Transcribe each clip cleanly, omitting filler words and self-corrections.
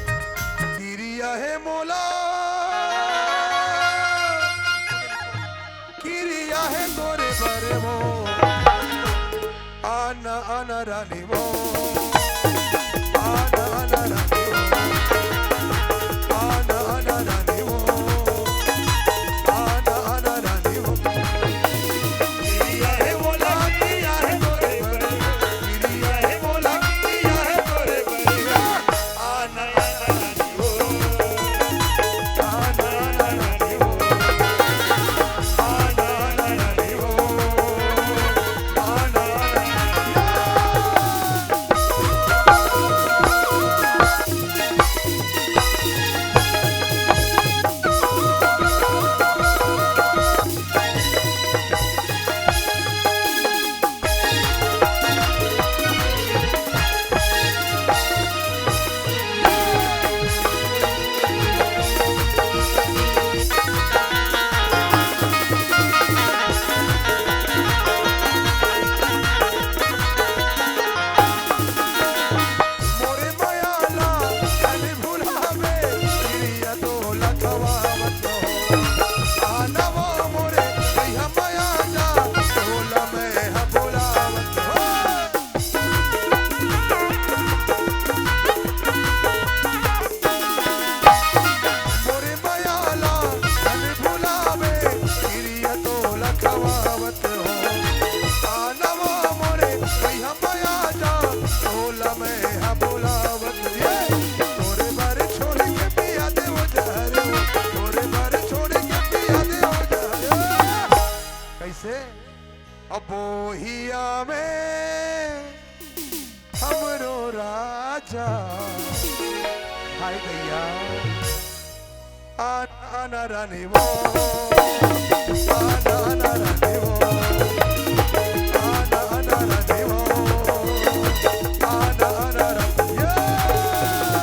किरिया है मोला किरिया है तोरे बारे वो आना आना रानी वो आना आना रानी वो आना आना रानी वो आना आना रानी वो किरिया है मोला किरिया है तोरे बारे किरिया है मोला किरिया है तोरे बारे आना आना रानी वो आना आना रानी वो आना आना रानी वो आना मोरे मायाला कभी भुलावे किरिया तो लखवा मत हो आना वो मोरे कहिया माया जा तोला में है बुलावत हो मोरे मायाला कभी भुलावे किरिया तो लखवा मत हो आना वो मोरे कहिया माया जा तोला में है बुलावत ये तोरे बारे छोड़ के पिया दे वो जहर तोरे बारे छोड़ के पिया दे वो जहर कैसे अबोहिया में हमरो राजा हाय गैया आना आना रानी वो आना आना रानी वो आना आना रानी वो आना आना रानी ये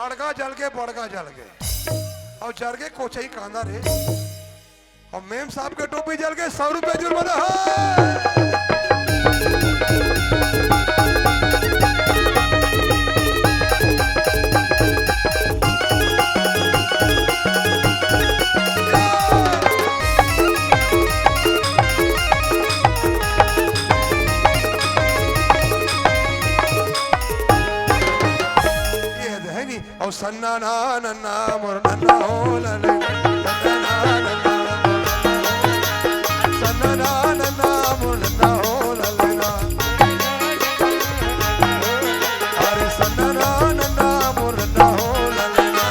अड़का जल के बड़का जल के और जल के कोचई कांदा रे और मेम साहब के टोपी जल के 100 रुपए जुर्माना है ये है नहीं और सन्ना ना नन्ना मोर नन्ना हो लले सन्ना ना नन्ना सन्ना ना नन्ना मोर नन्ना हो लले ना अरे सन्ना ना नन्ना मोर नन्ना हो लले ना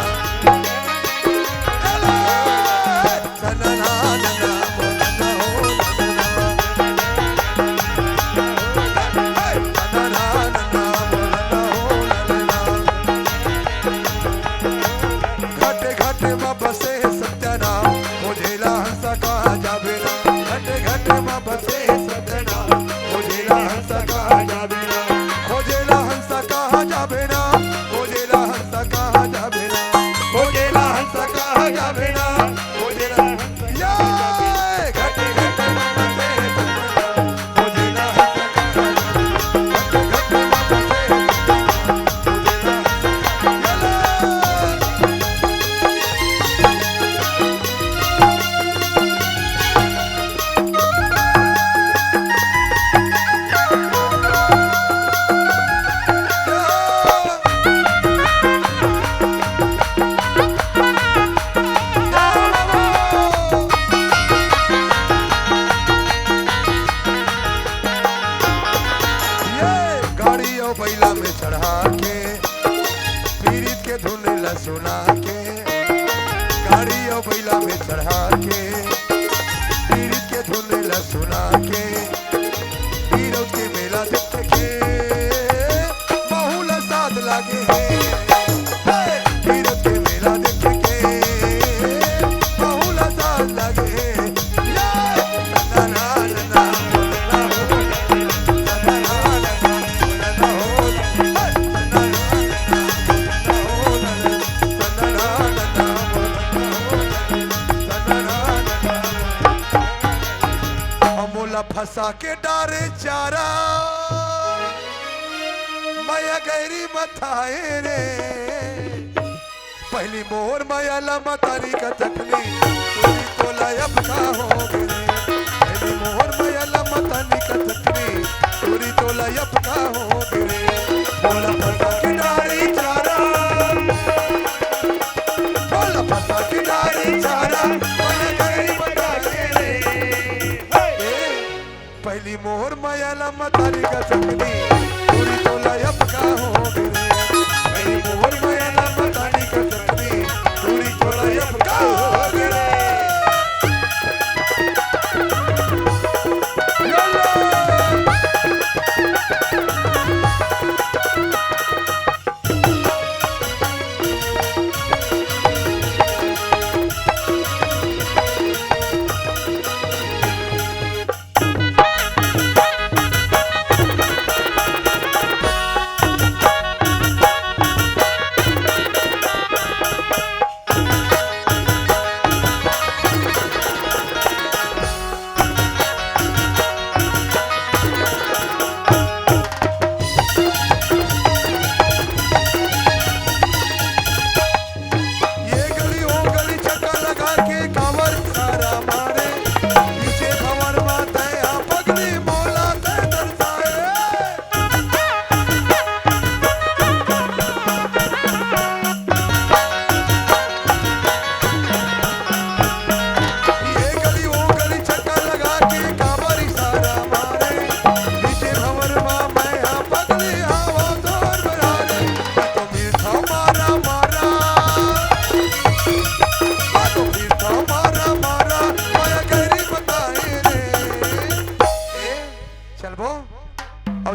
सन्ना ना नन्ना मोर नन्ना हो लले ना सन्ना ना नन्ना मोर नन्ना हो लले ना घटे घटे में बसे सत्यनाम मुझे हंसा कहा जावे ना घटे घटे में बसे सत्यनाम मुझे हंसा कहा जावे ना मुझे हंसा कहा जावे ना मुझे हंसा कहा जावे ना मुझे हंसा कहा जावे ना मुझे या घटे घटे में बसे सत्यनाम मुझे हंसा कहा जावे घटे घटे में बसे बैला में चढ़ा के पीरित के धुन ला सुना के गाड़ी और बैला में चढ़ा के पीरित के धुन ला सुना के फंसा के डारे चारा माया गहरी मथाए रे पहली मोर माया लमा तारी का तकनी तोरी तो लायब का हो गिरे पहली मोर माया लमा तारी का तकनी तोरी तो लायब का हो गिरे बोला फंसा के डारे चारा बोला फंसा के डारे चारा माया गहरी मथाए रे पहली मोर माया लमा तारी का तकनी तोरी तो लायब का हो गिरे पहली मोर माया लमा तारी का तकनी तोरी तो लायब का हो गिरे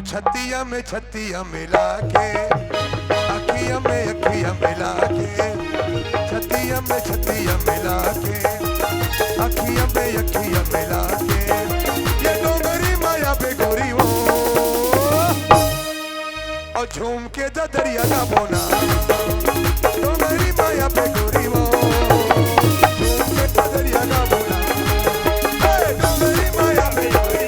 छतिया में छतिया मिला के अखिया में अखिया मिला के छतिया में छतिया मिला के अखिया में अखिया मिला के ये डोंगरी माया पे गोरी वो और झूम के दरिया का बोना डोंगरी माया पे गोरी वो झूम के दरिया का बोना डोंगरी माया पे गोरी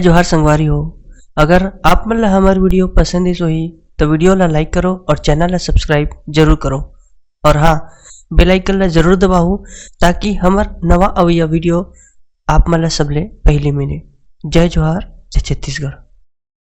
जोहार संगवारी हो। अगर आप मन ला हमार वीडियो पसंद ही सोही तो वीडियो ला लाइक करो और चैनल ला सब्सक्राइब जरूर करो और हाँ बेल आइकन ला जरूर दबाओ ताकि हमार नवा अवैया वीडियो आप मन ला सबले पहले मिले। जय जोहार, जय छत्तीसगढ़।